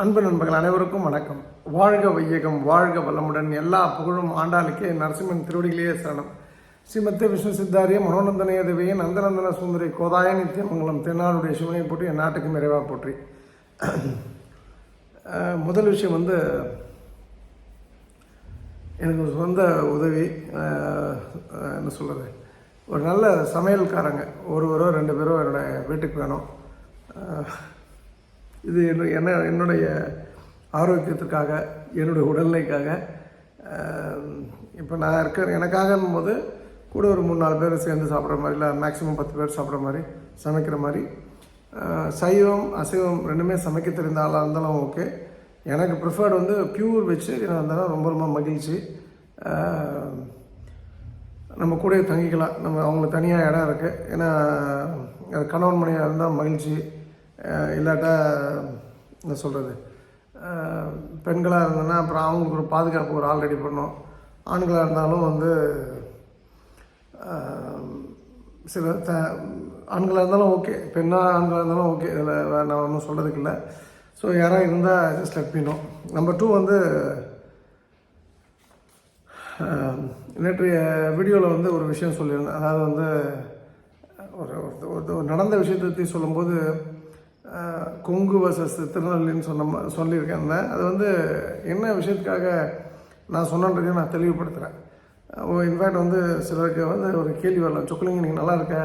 அன்பு நண்பர்கள் அனைவருக்கும் வணக்கம். வாழ்க வையகம், வாழ்க வளமுடன். எல்லா புகழும் ஆண்டாளுக்கே. நரசிம்மன் திருவடிகளே சரணம். ஸ்ரீமத்தே விஷ்ணு சித்தாரிய மனோநந்தனைய தேவியே நந்தநந்தன சுந்தரி கோதாய நித்தியமங்கலம் தென்னாடுடைய சிவனை போற்றி என் நாட்டுக்கு நிறைவாக போற்றி. முதல் விஷயம் எனக்கு ஒரு சொந்த உதவி. என்ன சொல்கிறது, ஒரு நல்ல சமையல்காரங்க ஒருவரோ ரெண்டு பேரோ என்னோடய வீட்டுக்கு வேணும். இது என்னுடைய ஆரோக்கியத்திற்காக, என்னுடைய உடல்நிலைக்காக. இப்போ நான் எனக்காகும் போது கூட ஒரு 3-4 பேர் சேர்ந்து சாப்பிட்ற மாதிரி, இல்லை மேக்ஸிமம் 10 பேர் சாப்பிட்ற மாதிரி சமைக்கிற மாதிரி. சைவம் அசைவம் ரெண்டுமே சமைக்க தெரிந்த ஆளாக இருந்தாலும் ஓகே. எனக்கு ப்ரிஃபர்டு பியூர் வெஜிடேரியனாக இருந்தாலும் ரொம்ப ரொம்ப மகிழ்ச்சி. நம்ம கூட தங்கிக்கலாம், நம்ம அவங்களுக்கு தனியாக இடம் இருக்குது. ஏன்னா அது கணவன் மனையாக இருந்தால் மகிழ்ச்சி. இல்லாட்டா என்ன சொல்கிறது, பெண்களாக இருந்ததுன்னா அப்புறம் அவங்களுக்கு ஒரு பாதுகாப்பு ஒரு ஆள் ரெடி பண்ணோம். ஆண்களாக இருந்தாலும் சில ஆண்களாக இருந்தாலும் ஓகே, ஆண்களாக இருந்தாலும் ஓகே. இதில் நான் ஒன்றும் சொல்கிறதுக்கு இல்லை. ஸோ யாராவது இருந்தால் just let me know. Number 2 நேற்றைய வீடியோவில் ஒரு விஷயம் சொல்லியிருந்தேன். அதாவது ஒரு நடந்த விஷயத்தை பற்றி சொல்லும்போது கொங்கு வர்சஸ் திருநெல்வேலின்னு சொல்லியிருக்கேன். அது என்ன விஷயத்துக்காக நான் சொன்னன்றதையும் நான் தெளிவுபடுத்துகிறேன். இன்ஃபேக்ட் சிலருக்கு ஒரு கேள்வி வரலாம், சொக்கலிங்க நீங்கள் நல்லா இருக்க,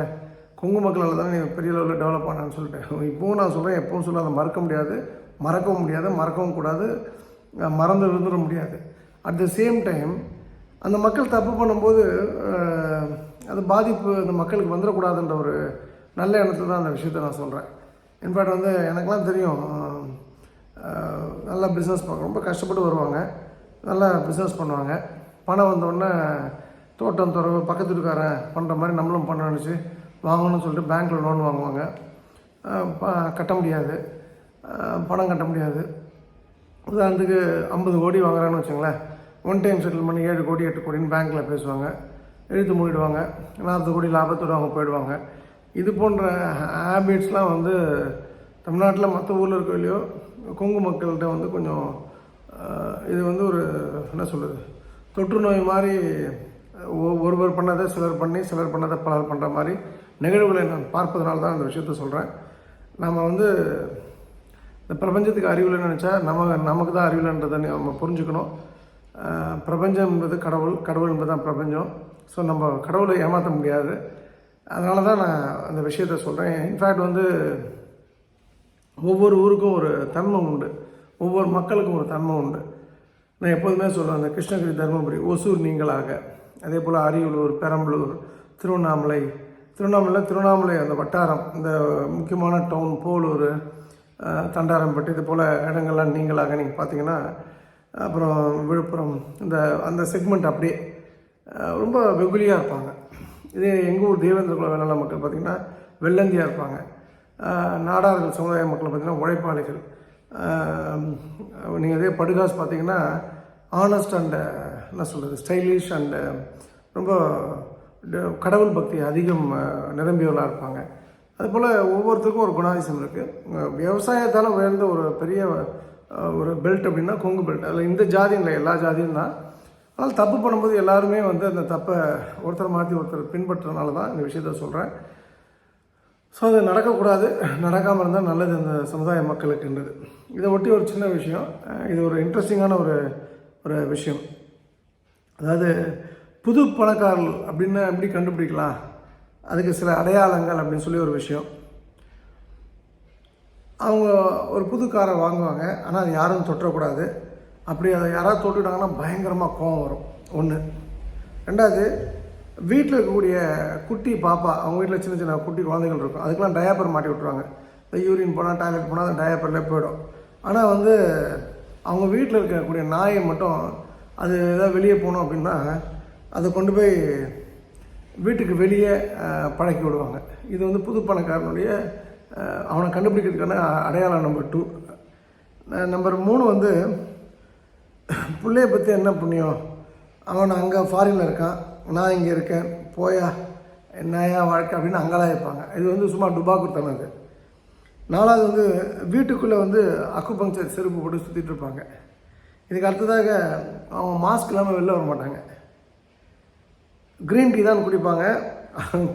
கொங்கு மக்களால் தானே நீங்கள் பெரிய லெவலில் டெவலப் ஆனான்னு சொல்லிட்டு. இப்போவும் நான் சொல்கிறேன், எப்பவும் சொல்ல அதை மறக்க முடியாது, மறக்கவும் கூடாது, மறந்து இருந்துட முடியாது. அட் த சேம் டைம் அந்த மக்கள் தப்பு பண்ணும்போது அது பாதிப்பு அந்த மக்களுக்கு வந்துடக்கூடாதுன்ற ஒரு நல்ல எண்ணத்தில் தான் அந்த விஷயத்தை நான் சொல்கிறேன். இன்ஃபேக்ட் எனக்கெலாம் தெரியும், நல்லா பிஸ்னஸ் பார்க்க ரொம்ப கஷ்டப்பட்டு வருவாங்க, நல்லா பிஸ்னஸ் பண்ணுவாங்க. பணம் வந்தோடனே தோட்டம் துறவு பக்கத்து வீட்டுக்காரன் பண்ணுற மாதிரி நம்மளும் பண்ண நினச்சி வாங்கணும்னு சொல்லிட்டு பேங்க்கில் லோன் வாங்குவாங்க. கட்ட முடியாது, பணம் கட்ட முடியாது. உதாரணத்துக்கு 50 கோடி வாங்குறான்னு வச்சுங்களேன், ஒன் டைம் செட்டில் பண்ணி 7 கோடி 8 கோடின்னு பேங்க்கில் பேசுவாங்க, எழுத்து மூடிடுவாங்க, 40 கோடி லாபத்தோடு அவங்க போயிடுவாங்க. இது போன்ற ஹேபிட்ஸ்லாம் தமிழ்நாட்டில் மற்ற ஊரில் இருக்க இல்லையோ, கொங்கு மக்கள்கிட்ட கொஞ்சம் இது ஒரு என்ன சொல்கிறது, தொற்று நோய் மாதிரி ஒருவர் பண்ணதை சிலர் பண்ணி, சிலர் பண்ணதை பலர் பண்ணுற மாதிரி நிகழ்வுகளை நான் பார்ப்பதனால தான் இந்த விஷயத்த சொல்கிறேன். நம்ம இந்த பிரபஞ்சத்துக்கு அறிவில்லைன்னு நினச்சா நமக்கு தான் அறிவில்லைன்றதை நம்ம புரிஞ்சுக்கணும். பிரபஞ்சம் என்பது கடவுள் என்பது தான் பிரபஞ்சம். ஸோ நம்ம கடவுளை ஏமாற்ற முடியாது. அதனால தான் நான் அந்த விஷயத்த சொல்கிறேன். இன்ஃபேக்ட் ஒவ்வொரு ஊருக்கும் ஒரு தன்மை உண்டு, ஒவ்வொரு மக்களுக்கும் ஒரு தன்மை உண்டு. நான் எப்போதுமே சொல்லுவேன், அந்த கிருஷ்ணகிரி, தருமபுரி, ஒசூர் நீங்களாக, அதே போல் அரியலூர், பெரம்பலூர், திருவண்ணாமலை அந்த வட்டாரம், இந்த முக்கியமான டவுன் போலூர், தண்டாரம்பட்டு, இது போல் இடங்கள்லாம் நீங்களாக நீங்கள் பார்த்தீங்கன்னா, அப்புறம் விழுப்புரம், அந்த செக்மெண்ட் அப்படியே ரொம்ப வெகுலியாக இருப்பாங்க. இதே எங்கள் ஊர் தேவேந்திர குல வேளாண் மக்கள் பார்த்திங்கன்னா வெள்ளந்தியாக இருப்பாங்க. நாடார்கள் சமுதாய மக்கள் பார்த்திங்கன்னா உழைப்பாளிகள். நீங்கள் அதே படுகாஸ் பார்த்திங்கன்னா ஆனஸ்ட் அண்ட் என்ன சொல்கிறது, ஸ்டைலிஷ் அண்டு ரொம்ப கடவுள் பக்தி அதிகம் நிரம்பியவர்களாக இருப்பாங்க. அதுபோல் ஒவ்வொருத்தருக்கும் ஒரு குணாதிசயம் இருக்குது. விவசாயத்தால் உயர்ந்த ஒரு பெரிய ஒரு பெல்ட் அப்படின்னா கொங்கு பெல்ட். அதில் இந்த ஜாதியும் இல்லை, எல்லா ஜாதியும் தான். அதனால் தப்பு பண்ணும்போது எல்லாருமே அந்த தப்பை ஒருத்தர் மாற்றி ஒருத்தர் பின்பற்றுறதுனால தான் இந்த விஷயத்த சொல்கிறேன். ஸோ அது நடக்கக்கூடாது, நடக்காமல் இருந்தால் நல்லது அந்த சமுதாய மக்களுக்குன்றது. இதை ஒட்டி ஒரு சின்ன விஷயம், இது ஒரு இன்ட்ரெஸ்டிங்கான ஒரு விஷயம். அதாவது புது பணக்காரர்கள் அப்படின்னா எப்படி கண்டுபிடிக்கலாம், அதுக்கு சில அடையாளங்கள் அப்படின்னு சொல்லி ஒரு விஷயம். அவங்க ஒரு புது காரை வாங்குவாங்க, ஆனால் அது யாரும் தொட்டக்கூடாது. அப்படி அதை யாராவது தொட்டுட்டாங்கன்னா பயங்கரமாக கோவம் வரும். 1. 2வது, வீட்டில் இருக்கக்கூடிய குட்டி பாப்பா, அவங்க வீட்டில் சின்ன சின்ன குட்டி குழந்தைகள் இருக்கும், அதுக்கெலாம் டயாப்பர் மாட்டி விட்ருவாங்க. இந்த யூரின் போனால், டாய்லெட் போனால் அந்த டயாப்பரில் போயிடும். ஆனால் அவங்க வீட்டில் இருக்கக்கூடிய நாயை மட்டும் அது ஏதாவது வெளியே போகணும் அப்படின்னா அதை கொண்டு போய் வீட்டுக்கு வெளியே பழக்கி விடுவாங்க. இது புது பணக்காரனுடைய அவனை கண்டுபிடிக்கிறதுக்கான அடையாளம் நம்பர் 2. நம்பர் 3 பிள்ளையை பற்றி என்ன புண்ணியம், அவன் அங்கே ஃபாரினில் இருக்கான், நான் இங்கே இருக்கேன், போயா என்னையா வாழ்க்கை அப்படின்னு அங்கெல்லாம் இருப்பாங்க. இது சும்மா டுபாக்குத்தனம். 4வது வந்து வீட்டுக்குள்ளே வந்து அக்குபங்க்சர் செருப்பு போட்டு சுற்றிட்டு இருப்பாங்க. இதுக்கு அடுத்ததாக அவங்க மாஸ்க் இல்லாமல் வெளில வர மாட்டாங்க. க்ரீன் டீ தான் குடிப்பாங்க.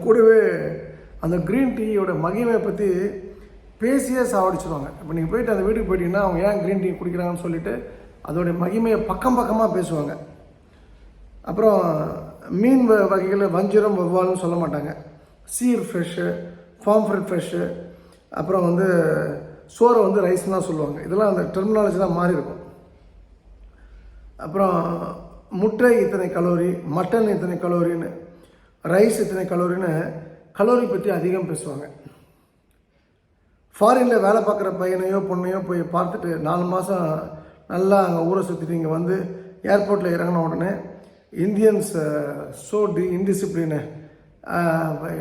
கூடவே அந்த க்ரீன் டீயோட மகிமையை பற்றி பேசியே சாவடிச்சிடுவாங்க. இப்போ நீங்கள் போயிட்டு அந்த வீட்டுக்கு போயிட்டீங்கன்னா அவங்க ஏன் க்ரீன் டீ குடிக்கிறாங்கன்னு சொல்லிவிட்டு அதோடைய மகிமையை பக்கமாக பேசுவாங்க. அப்புறம் மீன் வகைகளில் வஞ்சிரம் வவ்வால்னு சொல்ல மாட்டாங்க. சீர் ஃப்ரெஷ்ஷு, ஃபார்ம் ஃப்ரெஷ்ஷு, அப்புறம் வந்து சோறை வந்து ரைஸ்ன்னு தான் சொல்லுவாங்க. இதெல்லாம் அந்த டெர்மினாலஜி தான் மாறி இருக்கும். அப்புறம் முட்டை இத்தனை கலோரி, மட்டன் இத்தனை கலோரின்னு, ரைஸ் இத்தனை கலோரின்னு கலோரி பற்றி அதிகம் பேசுவாங்க. ஃபாரினில் வேலை பார்க்குற பையனையோ பொண்ணையோ போய் பார்த்துட்டு 4 மாதம் நல்லா அங்கே ஊரை சுற்றிட்டு இங்கே வந்து ஏர்போர்ட்டில் இறங்கின உடனே இந்தியன்ஸ் இன்டிசிப்ளினு,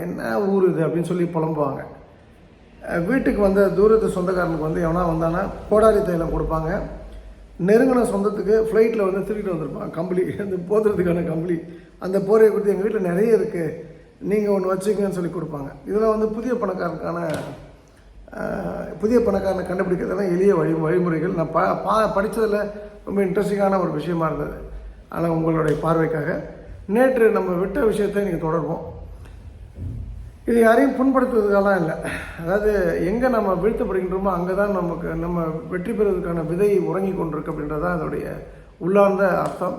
என்ன ஊர் இது அப்படின்னு சொல்லி புலம்புவாங்க. வீட்டுக்கு வந்த தூரத்து சொந்தக்காரனுக்கு வந்து எவனா வந்தானா கோடாரி தைலம் கொடுப்பாங்க. நெருங்கின சொந்தத்துக்கு ஃப்ளைட்டில் வந்து திருக்கிட்டு வந்திருப்பாங்க கம்பளி, அந்த போத்துறதுக்கான கம்பளி. அந்த போரையை கொடுத்து எங்கள் வீட்டில் நிறைய இருக்குது, நீங்கள் ஒன்று வச்சுக்கங்கன்னு சொல்லி கொடுப்பாங்க. இதெல்லாம் வந்து புதிய பணக்காரனை கண்டுபிடிக்கிறதெல்லாம் எளிய வழிமுறைகள். நான் படித்ததில் ரொம்ப இன்ட்ரெஸ்டிங்கான ஒரு விஷயமா இருந்தது. ஆனால் உங்களுடைய பார்வைக்காக நேற்று நம்ம விட்ட விஷயத்தை நீங்கள் தொடர்போம். இது யாரையும் புண்படுத்துவதற்கெல்லாம் இல்லை. அதாவது எங்கே நம்ம வீழ்த்தப்படுகின்றோமோ அங்கே தான் நம்ம வெற்றி பெறுவதற்கான விதை உறங்கி கொண்டிருக்கு அப்படின்றது தான் அதோடைய உள்ளார்ந்த அர்த்தம்.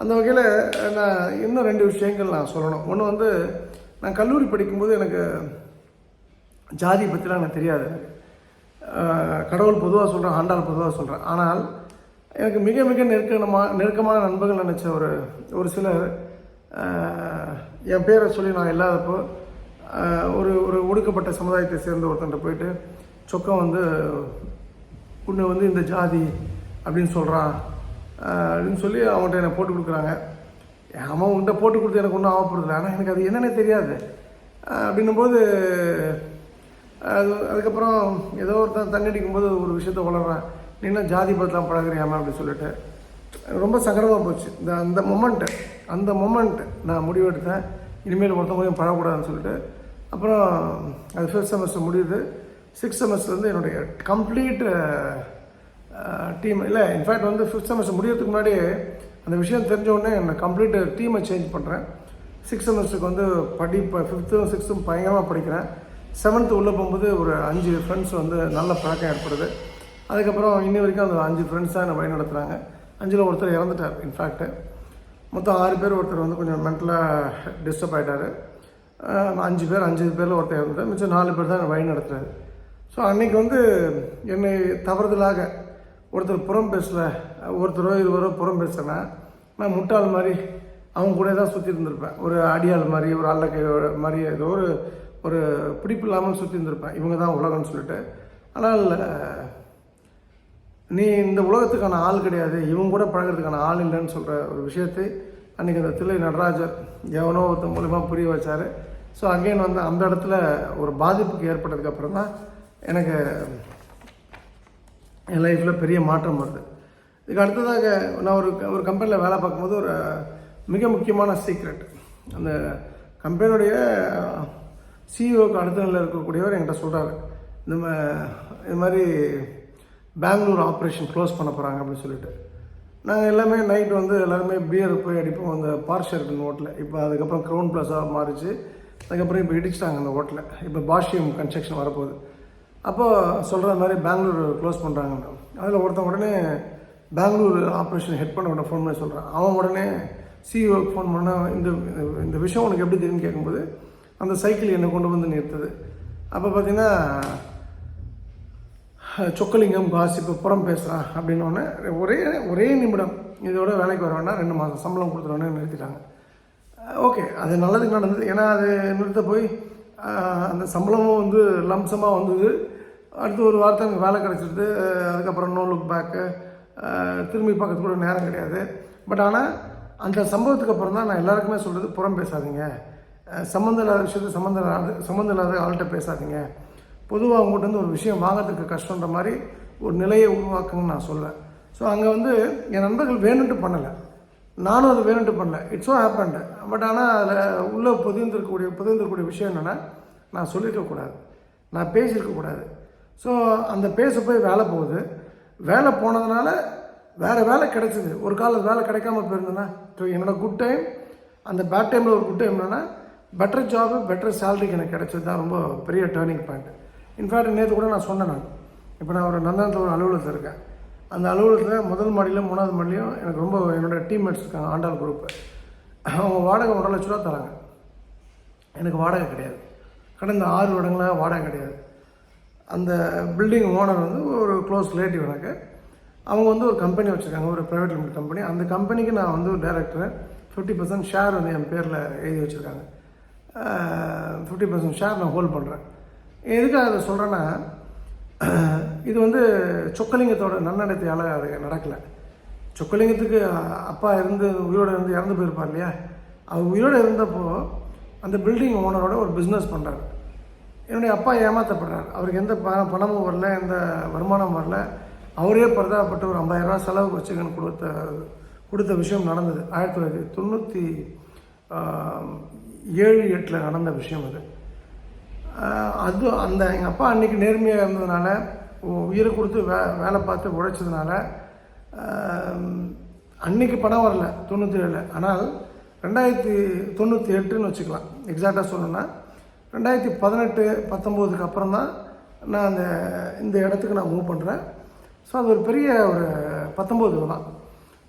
அந்த வகையில் நான் இன்னும் 2 விஷயங்கள் நான் சொல்லணும். ஒன்று வந்து நான் கல்லூரி படிக்கும்போது எனக்கு ஜாதி பற்றிலாம் எனக்கு தெரியாது. கடவுள் பொதுவாக சொல்கிறேன், ஆண்டாள் பொதுவாக சொல்கிறேன். ஆனால் எனக்கு மிக மிக நெருக்கமான நண்பர்கள் நினச்ச ஒரு சிலர் என் பேரை சொல்லி நான் இல்லாதப்போ ஒரு ஒடுக்கப்பட்ட சமுதாயத்தை சேர்ந்த ஒருத்தன்ட்ட போயிட்டு சொக்கம் வந்து உன்னை வந்து இந்த ஜாதி அப்படின்னு சொல்கிறான் அப்படின்னு சொல்லி அவன்கிட்ட என்னை போட்டு கொடுக்குறாங்க. அவன் உன்கிட்ட போட்டு கொடுத்து எனக்கு ஒன்றும் ஆகப்படுறதில்ல. ஆனால் எனக்கு அது என்னென்ன தெரியாது. அப்படின்னும்போது அதுக்கப்புறம் ஏதோ ஒருத்தன் தண்ணி அடிக்கும்போது ஒரு விஷயத்த வளர்றான், நீனா ஜாதி பற்றிலாம் பழகுறியாமா அப்படின்னு சொல்லிட்டு ரொம்ப சங்கடமாக போச்சு. அந்த மொமெண்ட் நான் முடிவெடுத்தேன், இனிமேல் ஒருத்தவங்களையும் பழகக்கூடாதுன்னு சொல்லிட்டு. அப்புறம் அது 5th செமஸ்டர் முடியுது. 6th செமஸ்டர் என்னுடைய கம்ப்ளீட் டீம் இல்லை, இன்ஃபேக்ட் வந்து 5th செமஸ்டர் முடியறதுக்கு முன்னாடி அந்த விஷயம் தெரிஞ்ச உடனே நான் கம்ப்ளீட் டீமை சேஞ்ச் பண்ணுறேன். 6th செமஸ்டருக்கு வந்து 5th 6th பயங்கரமாக படிக்கிறேன். 7th உள்ளே போகும்போது ஒரு 5 ஃப்ரெண்ட்ஸ் வந்து நல்ல பழக்கம் ஏற்படுது. அதுக்கப்புறம் இன்னி வரைக்கும் அந்த 5 ஃப்ரெண்ட்ஸ் தான் என்னை வழி நடத்துகிறாங்க. 5ல் ஒருத்தர் இறந்துட்டார். இன்ஃபேக்ட்டு மொத்தம் 6 பேர். ஒருத்தர் வந்து கொஞ்சம் மென்டலாக டிஸ்டர்ப் ஆகிட்டார். 5 பேரில் ஒருத்தர் இறந்துட்டார். மிச்சம் 4 பேர் தான் என்னை வழி நடத்துகிறாரு. ஸோ அன்றைக்கி வந்து என்னை தவறுதலாக ஒருத்தர் புறம் பேசல, ஒருத்தரோ இருவரோ புறம் பேசுனா நான் முட்டாள் மாதிரி அவங்க கூட தான் சுற்றி இருந்திருப்பேன். ஒரு அடியாள் மாதிரி, ஒரு அல்லக்கை மாதிரி, ஏதோ ஒரு பிடிப்பு இல்லாமல் சுற்றி இருந்திருப்பேன். இவங்க தான் உலகம்னு சொல்லிட்டு. ஆனால் நீ இந்த உலகத்துக்கான ஆள் கிடையாது, இவங்க கூட பழகிறதுக்கான ஆள் இல்லைன்னு சொல்கிற ஒரு விஷயத்தை அன்றைக்கி அந்த தில்லை நடராஜர் எவனோ ஒருத்தர் மூலமாக புரிய வச்சார். ஸோ அகெயின் வந்து அந்த இடத்துல ஒரு பாதிப்புக்கு ஏற்பட்டதுக்கப்புறம் தான் எனக்கு என் லைஃப்பில் பெரிய மாற்றம் வருது. இதுக்கு அடுத்ததாக நான் ஒரு கம்பெனியில் வேலை பார்க்கும்போது ஒரு மிக முக்கியமான சீக்ரெட், அந்த கம்பெனியுடைய சிஇஓக்கு அடுத்த நிலையில் இருக்கக்கூடியவர் என்கிட்ட சொல்கிறாரு, இது மாதிரி பெங்களூர் ஆப்ரேஷன் க்ளோஸ் பண்ண போகிறாங்க அப்படின்னு சொல்லிட்டு. நாங்கள் எல்லாமே நைட் வந்து எல்லாருமே பியர் போய் அடிப்போம் அந்த பார்ஷர்டன் ஹோட்டலில். இப்போ அதுக்கப்புறம் க்ரௌன் பிளாஸாக மாறிச்சு. அதுக்கப்புறம் இப்போ இடிச்சிட்டாங்க அந்த ஹோட்டலில். இப்போ பாஷ்யம் கன்ஸ்ட்ரக்ஷன் வரப்போகுது. அப்போது சொல்கிற மாதிரி பெங்களூர் க்ளோஸ் பண்ணுறாங்கன்னு. அதில் ஒருத்தன் உடனே பெங்களூர் ஆப்ரேஷன் ஹெட் பண்ண ஃபோன் பண்ணி சொல்கிறான். அவன் உடனே சிஇஓக்கு ஃபோன் பண்ணால் இந்த விஷயம் உனக்கு எப்படி தெரியும்னு கேட்கும்போது அந்த சைக்கிள் என்னை கொண்டு வந்து நிறுத்துது. அப்போ பார்த்தீங்கன்னா சொக்கலிங்கம் காசிப்பு புறம் பேசுகிறான் அப்படின்னோடனே ஒரே நிமிடம் இதோட வேலைக்கு வர வேண்டாம், 2 மாதம் சம்பளம் கொடுத்துருவோன்னே நிறுத்திட்டாங்க. ஓகே, அது நல்லதுக்கு நடந்தது. ஏன்னா அது நிறுத்த போய் அந்த சம்பளமும் வந்து லம்சமாக வந்தது. அடுத்து ஒரு வாரத்தை எனக்கு வேலை கிடச்சிருது. அதுக்கப்புறம் நோ லுக் பேக்கு, திரும்பி பார்க்கறது கூட நேரம் கிடையாது. பட் ஆனால் அந்த சம்பவத்துக்கு அப்புறம் தான் நான் எல்லாருக்குமே சொல்கிறது, புறம் பேசாதீங்க, சம்மந்தம் இல்லாத விஷயத்தை சம்மந்தம் இல்லாத ஆள்கிட்ட பேசாதீங்க. பொதுவாக அவங்ககிட்ட வந்து ஒரு விஷயம் வாங்கிறதுக்கு கஷ்டன்ற மாதிரி ஒரு நிலையை உருவாக்குங்கன்னு நான் சொல்வேன். ஸோ அங்கே வந்து என் நண்பர்கள் வேணுன்ட்டு பண்ணலை, நானும் அது வேணுன்ட்டு பண்ணல, இட்ஸ் ஸோ ஹேப்பன்டு. பட் ஆனால் அதில் உள்ள புதிர்ந்திருக்கக்கூடிய விஷயம் என்னென்னா, நான் சொல்லியிருக்கக்கூடாது, நான் பேசியிருக்கக்கூடாது. ஸோ அந்த பேஸை போய் வேலை போகுது. வேலை போனதுனால வேறு வேலை கிடைச்சிது. ஒரு காலம் வேலை கிடைக்காம போயிருந்தேன்னா, ஸோ என்னோடய குட் டைம், அந்த பேட் டைமில் ஒரு குட் டைம் என்னென்னா, பெட்டர் ஜாபு, பெட்டர் சேலரிக்கு எனக்கு கிடைச்சது தான் ரொம்ப பெரிய டேர்னிங் பாயிண்ட். இன்ஃபேக்ட் நேற்று கூட நான் சொன்னேன். இப்போ நான் ஒரு நந்தனத்தில் ஒரு அலுவலகத்தில் இருக்கேன். அந்த அலுவலகத்தில் முதல் மாடியிலும் 3வது மாடிலையும் எனக்கு ரொம்ப என்னோடய டீம்மேட்ஸ் இருக்காங்க, ஆண்டாள் குரூப்பு. அவங்க வாடகை 1.5 லட்ச ரூபா தராங்க. எனக்கு வாடகை கிடையாது. கடந்த 6 வருடங்களாக வாடகை கிடையாது. அந்த பில்டிங் ஓனர் வந்து ஒரு க்ளோஸ் ரிலேட்டிவ் எனக்கு. அவங்க வந்து ஒரு கம்பெனி வச்சுருக்காங்க, ஒரு ப்ரைவேட் லிமிடெட் கம்பெனி. அந்த கம்பெனிக்கு நான் வந்து ஒரு டைரக்டர். 50% ஷேர் வந்து என் பேரில் எழுதி வச்சுருக்காங்க. 50% ஷேர் நான் ஹோல்ட் பண்ணுறேன். எதுக்காக அதை சொல்கிறேன்னா, இது வந்து சொக்கலிங்கத்தோட நன்னடத்தையால் அது நடக்கலை. சொக்கலிங்கத்துக்கு அப்பா உயிரோடு இருந்து இறந்து போயிருப்பார் இல்லையா, அவர் உயிரோடு இருந்தப்போ அந்த பில்டிங் ஓனரோட ஒரு பிஸ்னஸ் பண்ணுறாரு. என்னுடைய அப்பா ஏமாற்றப்படுறார். அவருக்கு எந்த பணமும் வரல, எந்த வருமானம் வரல. அவரே பரிதாபப்பட்டு ஒரு 50,000 ரூபா செலவுக்கு வச்சுக்கன்னு கொடுத்த விஷயம் நடந்தது. 1997-8 நடந்த விஷயம் அது. அந்த எங்கள் அப்பா அன்றைக்கி நேர்மையாக இருந்ததுனால, உயிரை கொடுத்து வேலை பார்த்து உழைச்சதுனால அன்றைக்கி பணம் வரல 97. ஆனால் 2098ன்னு வச்சுக்கலாம், எக்ஸாக்டாக சொல்லணுன்னா 2018-19க்கு அப்புறம் தான் நான் இந்த இடத்துக்கு நான் மூவ் பண்ணுறேன். ஸோ அது ஒரு பெரிய ஒரு 19 தான்.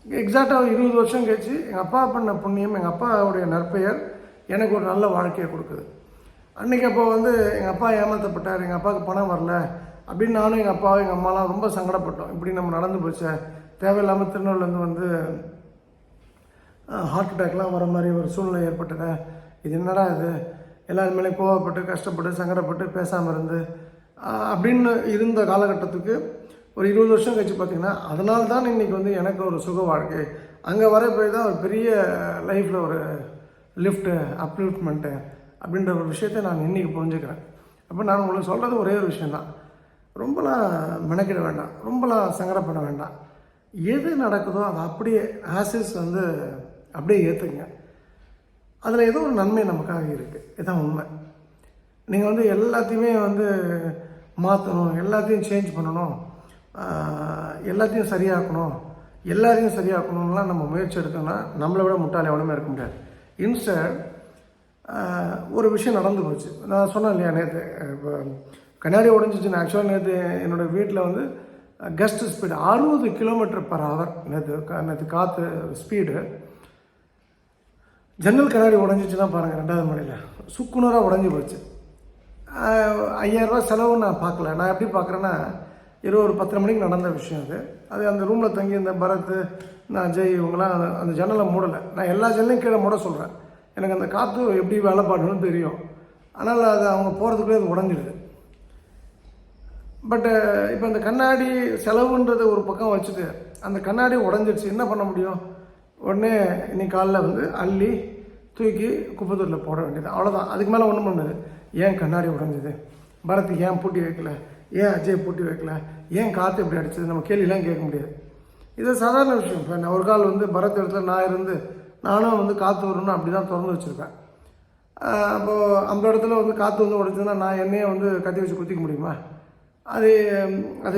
எக்ஸாக்டாக 20 வருஷம் கழிச்சு எங்கள் அப்பா பண்ண புண்ணியம், எங்கள் அப்பாவுடைய நற்பெயர் எனக்கு ஒரு நல்ல வாழ்க்கையை கொடுக்குது. அன்றைக்கி அப்போ வந்து எங்கள் அப்பா ஏமாற்றப்பட்டார், எங்கள் அப்பாவுக்கு பணம் வரல அப்படின்னு நானும் எங்கள் அப்பாவும் எங்கள் அம்மாலாம் ரொம்ப சங்கடப்பட்டோம். இப்படி நம்ம நடந்து போச்ச, தேவையில்லாமல் திருநெல்வேலிருந்து வந்து ஹார்ட் அட்டாக்லாம் வர மாதிரி ஒரு சூழ்நிலை ஏற்பட்டது. இது என்னடா இது, எல்லாரும் மேலே கோவப்பட்டு கஷ்டப்பட்டு சங்கடப்பட்டு பேசாமல் இருந்து அப்படின்னு இருந்த காலகட்டத்துக்கு ஒரு 20 வருஷம் கழிச்சு பார்த்திங்கன்னா, அதனால தான் இன்றைக்கி வந்து எனக்கு ஒரு சுக வாழ்க்கை. அங்கே வர போய் தான் ஒரு பெரிய லைஃப்பில் ஒரு லிஃப்ட்டு, அப்லிஃப்ட்மெண்ட்டு அப்படின்ற ஒரு விஷயத்தை நான் இன்றைக்கி புரிஞ்சுக்கிறேன். அப்போ நான் உங்களுக்கு சொல்கிறது ஒரே ஒரு விஷயந்தான், ரொம்பலாம் மெனக்கிட வேண்டாம், ரொம்பலாம் சங்கடப்பட வேண்டாம். எது நடக்குதோ அதை அப்படியே ஆசிஸ் வந்து அப்படியே ஏற்றுங்க. அதில் ஏதோ ஒரு நன்மை நமக்காக இருக்குது. இதுதான் உண்மை. நீங்கள் வந்து எல்லாத்தையுமே வந்து மாற்றணும், எல்லாத்தையும் சேஞ்ச் பண்ணணும், எல்லாத்தையும் சரியாக்கணும், எல்லாரையும் சரியாக்கணும்லாம் நம்ம முயற்சி எடுத்தோம்னா நம்மளை விட முட்டாள் எவ்வளோமே இருக்க முடியாது. இன்ஸ்டட் ஒரு விஷயம் நடந்து போச்சு. நான் சொன்னேன் இல்லையா நேற்று, இப்போ கண்ணாடி உடஞ்சிச்சு. நான் ஆக்சுவலாக நேற்று என்னோடய வீட்டில் வந்து கஸ்ட் ஸ்பீடு 60 km/h நேற்று காற்று ஸ்பீடு. ஜன்னல் கண்ணாடி உடஞ்சிச்சுன்னா பாருங்கள், 2வது மாடியில் சுக்குநூறாக உடஞ்சி போச்சு. 5,000 ரூபா செலவு நான் பார்க்கல. நான் எப்படி பார்க்குறேன்னா, இரவு ஒரு 10 மணிக்கு நடந்த விஷயம் அது. அந்த ரூமில் தங்கி இந்த பரத், நான் அஜய் இவங்களாம் அந்த ஜன்னலை மூடலை. நான் எல்லா ஜன்னலையும் கீழே மூட சொல்கிறேன். எனக்கு அந்த காற்று எப்படி வேலை பாடணும்னு தெரியும். ஆனால் அது அவங்க போகிறதுக்குள்ளே அது உடஞ்சிடுது. பட்டு இப்போ அந்த கண்ணாடி செலவுன்றது ஒரு பக்கம் வச்சுட்டு, அந்த கண்ணாடி உடஞ்சிடுச்சு, என்ன பண்ண முடியும்? உடனே இன்னைக்கு காலைல வந்து அள்ளி தூக்கி குப்பத்தூரில் போட வேண்டியது, அவ்வளோதான். அதுக்கு மேலே ஒன்றும் பண்ணது. ஏன் கண்ணாடி உடஞ்சிது, பரத் ஏன் பூட்டி வைக்கல, ஏன் அஜய் பூட்டி வைக்கல, ஏன் காற்று இப்படி அடிச்சது, நம்ம கேள்விலாம் கேட்க முடியாது. இது சாதாரண விஷயம். இப்போ நான் ஒரு கால் வந்து பரத் இடத்துல நானும் வந்து காற்று வரணும்னு அப்படி தான் திறந்து வச்சுருப்பேன். அப்போது அந்த இடத்துல வந்து காற்று வந்து உடைச்சதுன்னா நான் என்னையே வந்து கத்தி வச்சு குத்திக்க முடியுமா? அது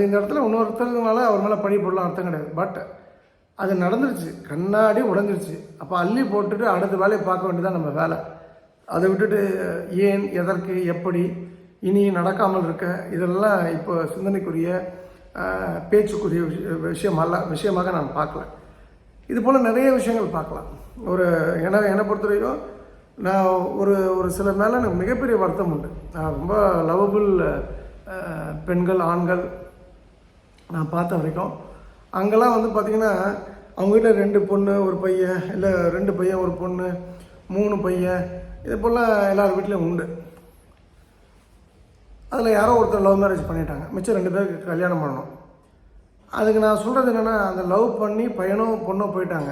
இந்த இடத்துல இன்னொருத்தருனால அவர் மேலே பழி போடலாம் அர்த்தம் கிடையாது. பட் அது நடந்துருச்சு, கண்ணாடி உடஞ்சிருச்சு. அப்போ அள்ளி போட்டுட்டு அடுத்த வேலையை பார்க்க வேண்டியதான் நம்ம வேலை. அதை விட்டுட்டு ஏன், எதற்கு, எப்படி, இனி நடக்காமல் இருக்க, இதெல்லாம் இப்போ சிந்தனைக்குரிய பேச்சுக்குரிய விஷயமாக நான் பார்க்கல. இது போல் நிறைய விஷயங்கள் பார்க்கலாம். என்னை பொறுத்த வரைக்கும் நான் ஒரு சில மேலே எனக்கு மிகப்பெரிய வருத்தம் உண்டு. நான் ரொம்ப லவபிள் பெண்கள், ஆண்கள் நான் பார்த்த வரைக்கும் அங்கெல்லாம் வந்து பார்த்திங்கன்னா அவங்க வீட்டில் 2 பொண்ணு 1 பையன், இல்லை 2 பையன் 1 பொண்ணு, 3 பையன், இது போல் எல்லார் வீட்லேயும் உண்டு. அதில் யாரோ ஒருத்தர் லவ் மேரேஜ் பண்ணிட்டாங்க, மிச்சம் 2 பேருக்கு கல்யாணம் பண்ணணும். அதுக்கு நான் சொல்கிறது என்னென்னா, அந்த லவ் பண்ணி பையனோ பொண்ணோ போயிட்டாங்க,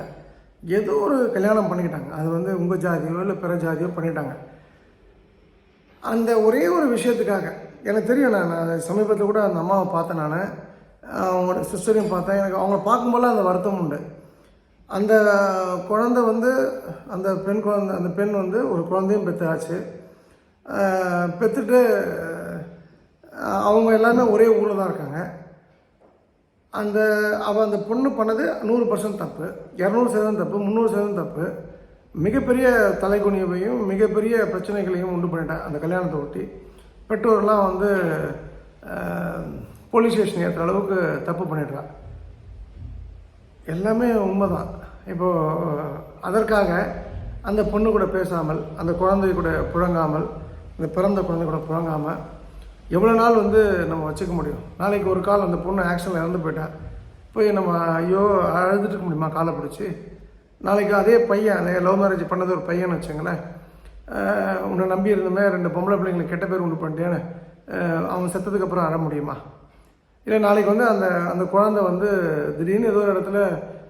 ஏதோ ஒரு கல்யாணம் பண்ணிக்கிட்டாங்க. அது வந்து உங்கள் ஜாதியோ இல்லை பிற ஜாதியோ பண்ணிட்டாங்க. அந்த ஒரே ஒரு விஷயத்துக்காக எனக்கு தெரியும். நான் சமீபத்தில் கூட அந்த அம்மாவை பார்த்தேன், நான் அவங்களோட சிஸ்டரையும் பார்த்தேன். எனக்கு அவங்கள பார்க்கும்போது அந்த வருத்தம் உண்டு. அந்த குழந்தை வந்து அந்த பெண் வந்து ஒரு குழந்தையும் பெற்றாச்சு. பெற்றுட்டு அவங்க எல்லாமே ஒரே ஊரில் தான் இருக்காங்க. அவள் அந்த பொண்ணு பண்ணது 100% தப்பு, 200% தப்பு, 300% தப்பு. மிகப்பெரிய தலைகுனியவையும் மிகப்பெரிய பிரச்சனைகளையும் உண்டு பண்ணிட்டேன் அந்த கல்யாணத்தை ஒட்டி. பெற்றோர்லாம் வந்து போலீஸ் ஸ்டேஷன் ஏற்றுற அளவுக்கு தப்பு பண்ணிடுறான். எல்லாமே உண்மைதான். இப்போது அதற்காக அந்த பொண்ணு கூட பேசாமல், அந்த குழந்தை கூட புழங்காமல், அந்த பிறந்த குழந்தை கூட புழங்காமல் எவ்வளோ நாள் வந்து நம்ம வச்சுக்க முடியும்? நாளைக்கு ஒரு கால் அந்த பொண்ணு ஆக்சிடென்ட்டில் இறந்து போயிட்டா போய் நம்ம ஐயோ அழுதுட்டு இருக்க முடியுமா காலை பிடிச்சி? நாளைக்கு அதே பையன், அதே லவ் மேரேஜ் பண்ணது ஒரு பையன்னு வச்சுங்களேன், உன்னை நம்பி இருந்தமே 2 பொம்பளை பிள்ளைங்களுக்கு கெட்ட பேர் உண்டு பண்ணிட்டேன்னு அவன் செத்ததுக்கப்புறம் அழ முடியுமா? இல்லை நாளைக்கு வந்து அந்த குழந்தை வந்து திடீர்னு ஏதோ ஒரு இடத்துல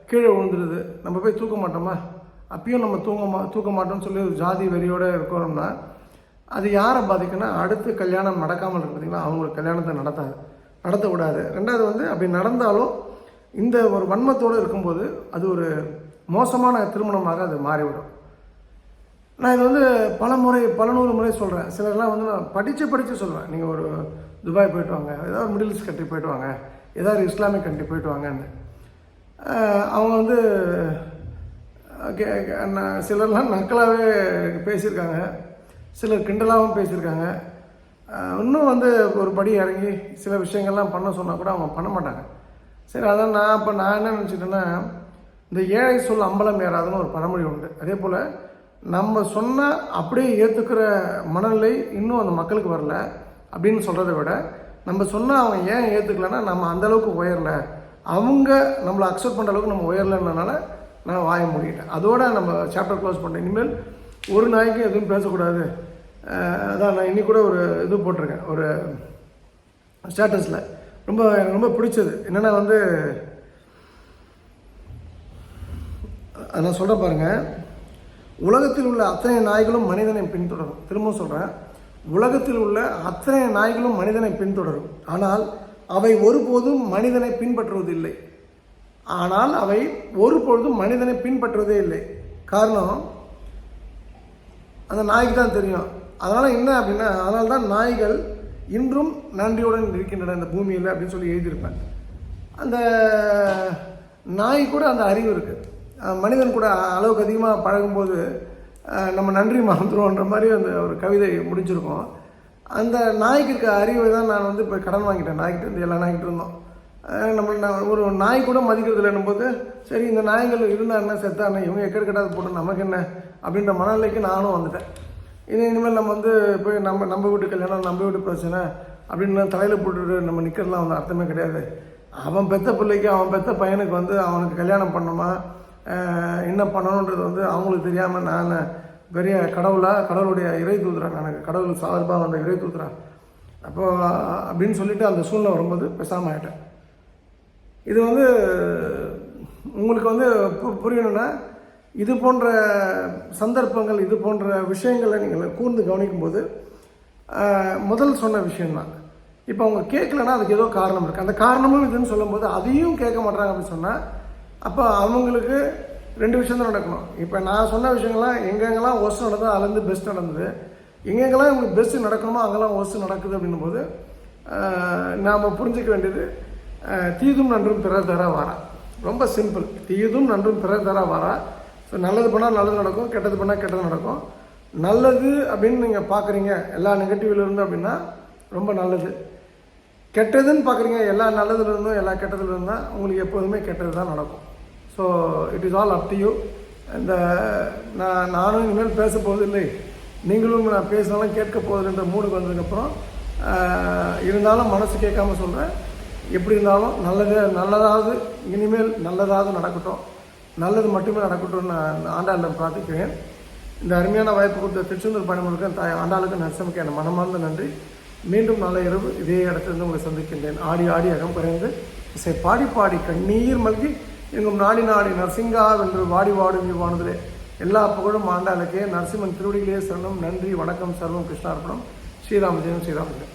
கீழே விழுந்துடுது, நம்ம போய் தூக்க மாட்டோமா? அப்பயும் நம்ம தூக்க மாட்டோம்னு சொல்லி ஜாதி வெறியோடு இருக்கணும்னா அது யாரை பாதிக்குன்னா, அடுத்து கல்யாணம் நடக்காமல் இருக்கு பார்த்திங்களா, அவங்களுக்கு கல்யாணத்தை நடத்த விடாது. ரெண்டாவது வந்து அப்படி நடந்தாலும் இந்த ஒரு வன்மத்தோடு இருக்கும்போது அது ஒரு மோசமான திருமணமாக அது மாறிவிடும். நான் இது வந்து பல 100 முறை சொல்கிறேன். சிலர்லாம் வந்து நான் படித்து சொல்லுவேன், நீங்கள் ஒரு துபாய் போய்ட்டு வாங்க, ஏதாவது மிடில் ஈஸ்ட் கண்ட்ரி போய்ட்டு வாங்க, ஏதாவது இஸ்லாமிக் கண்ட்ரி போய்ட்டு வாங்கன்னு. அவங்க வந்து சிலர்லாம் நக்கலாகவே பேசியிருக்காங்க, சிலர் கிண்டலாகவும் பேசியிருக்காங்க. இன்னும் வந்து ஒரு படி இறங்கி சில விஷயங்கள்லாம் பண்ண சொன்னால் கூட அவங்க பண்ண மாட்டாங்க. சரி, அதான் நான் என்ன நினச்சிட்டேன்னா, இந்த ஏழை சொல் அம்பலம் ஏறாதுன்னு ஒரு பழமொழி உண்டு. அதே போல் நம்ம சொன்னால் அப்படியே ஏற்றுக்கிற மனநிலை இன்னும் அந்த மக்களுக்கு வரல அப்படின்னு சொல்கிறத விட, நம்ம சொன்னால் அவங்க ஏன் ஏற்றுக்கலன்னா நம்ம அந்தளவுக்கு உயரலை, அவங்க நம்மளை அக்செப்ட் பண்ணுற அளவுக்கு நம்ம உயரலைன்றனால நான் வாய மூடிட்டேன். அதோடு நம்ம சாப்டர் க்ளோஸ் பண்ணேன். இனிமேல் ஒரு நாய்க்கும் எதுவும் பேசக்கூடாது. அதான் நான் இன்னி கூட ஒரு இது போட்டிருக்கேன், ஒரு ஸ்டேட்டஸில். எனக்கு ரொம்ப பிடிச்சது என்னென்னா வந்து, நான் சொல்ல பாருங்கள், உலகத்தில் உள்ள அத்தனை நாய்களும் மனிதனை பின்தொடரும். திரும்பவும் சொல்கிறேன், உலகத்தில் உள்ள அத்தனை நாய்களும் மனிதனை பின்தொடரும். ஆனால் அவை ஒருபோதும் மனிதனை பின்பற்றுவதில்லை. பின்பற்றுவதே இல்லை. காரணம் அந்த நாய்க்கு தான் தெரியும். அதனால் என்ன அப்படின்னா, அதனால தான் நாய்கள் இன்றும் நன்றியுடன் இருக்கின்றன இந்த பூமியில் அப்படின்னு சொல்லி எழுதியிருப்பேன். அந்த நாய் கூட அந்த அறிவு இருக்குது. மனிதன் கூட அளவுக்கு அதிகமாக பழகும்போது நம்ம நன்றி மறந்துடுவோன்ற மாதிரி அந்த ஒரு கவிதை முடிச்சிருக்கோம். அந்த நாய்க்கு இருக்க அறிவை தான் நான் வந்து இப்போ கடன் வாங்கிட்டேன் நாய்கிட்ட இருந்து. எல்லா நாய்கிட்ட இருந்தோம். ஒரு நாய் கூட மதிக்கிறது இல்லைன்னும் போது, சரி இந்த நாய்கள் இருந்தால் என்ன செத்தா என்ன, இவங்க எக்கடி கட்டாது போட்டு நமக்கு என்ன அப்படின்ற மனநிலைக்கு நானும் வந்துட்டேன். இனிமேல் நம்ம வந்து போய் நம்ம வீட்டு கல்யாணம், நம்ம வீட்டு பிரச்சனை அப்படின்னு தலையில் போட்டுட்டு நம்ம நிற்கிறதுலாம் வந்து அர்த்தமே கிடையாது. அவன் பெற்ற பிள்ளைக்கு, அவன் பெற்ற பையனுக்கு வந்து அவனுக்கு கல்யாணம் பண்ணணுமா, என்ன பண்ணணுன்றது வந்து அவங்களுக்கு தெரியாமல் நான் பெரிய கடவுளுடைய இறை தூத்துறேன், எனக்கு கடவுள் சார்பாக வந்த இறை தூத்துறேன் அப்போது அப்படின்னு சொல்லிட்டு அந்த சூழ்நிலை வரும்போது பேசாமல் ஆகிட்டேன். இது வந்து உங்களுக்கு வந்து புரியணுன்னா, இது போன்ற சந்தர்ப்பங்கள், இது போன்ற விஷயங்களை நீங்கள் கூர்ந்து கவனிக்கும்போது முதல் சொன்ன விஷயந்தான். இப்போ அவங்க கேட்கலன்னா அதுக்கு ஏதோ காரணம் இருக்குது. அந்த காரணமும் இதுன்னு சொல்லும்போது அதையும் கேட்க மாட்டாங்க அப்படின்னு சொன்னால், அப்போ அவங்களுக்கு 2 விஷயம் தான் நடக்கணும். இப்போ நான் சொன்ன விஷயங்கள்லாம் எங்கெங்கெல்லாம் ஒர்ஸ்ட் நடந்தது அதுலேருந்து பெஸ்ட் நடந்தது, எங்கெங்கெல்லாம் இவங்களுக்கு பெஸ்ட்டு நடக்கணுமோ அங்கெல்லாம் ஒர்ஸ்ட் நடக்குது அப்படின்னும் போது நாம் புரிஞ்சிக்க வேண்டியது, தீதும் நன்றும் பிறர் தர வாரா. ரொம்ப சிம்பிள். தீதும் நன்றும் பிறர் தர வாரா. ஸோ நல்லது பண்ணால் நல்லது நடக்கும், கெட்டது பண்ணால் கெட்டது நடக்கும். நல்லது அப்படின்னு நீங்கள் பார்க்குறீங்க எல்லா நெகட்டிவ்ல இருந்து அப்படின்னா ரொம்ப நல்லது. கெட்டதுன்னு பார்க்குறீங்க எல்லா நல்லதுலேருந்தும் எல்லா கெட்டதுல இருந்தால் உங்களுக்கு எப்போதுமே கெட்டது தான் நடக்கும். So it is all up to you. இந்த நானும் இனிமேல் பேச போவதில்லை, நீங்களும் நான் பேசினாலும் கேட்க போவதில்லைன்ற மூடுக்கு வந்ததுக்கப்புறம் இருந்தாலும் மனசு கேட்காம சொல்கிறேன். எப்படி இருந்தாலும் நல்லதாவது இனிமேல் நல்லதாவது நடக்கட்டும், நல்லது மட்டுமே நடக்கட்டும்னு நான் ஆண்டாளிடம் பிரார்த்திக்கிறேன். இந்த அருமையான வாய்ப்பு கொடுத்த திருச்செந்தூர் பயணங்களுக்கு தாய் ஆண்டாளுக்கு நரசிம்மக்கு என் மனமார்ந்த நன்றி. மீண்டும் நாளை இரவு இதே இடத்திலிருந்து உங்களை சந்திக்கின்றேன். ஆடி ஆடி அகம் குறைந்து இசை பாடி பாடி கண்ணீர் மல்கி எங்கும் நாடி நாடி நரசிங்கா வென்று வாடி வாடும் வானதிலே எல்லா புகழும் ஆண்டாளுக்கே. நரசிம்மன் திருவடிகளே சரணம். நன்றி, வணக்கம், சர்வம் கிருஷ்ணார்ப்பணம். ஸ்ரீராமஜெயம் ஸ்ரீராமஜெயம்.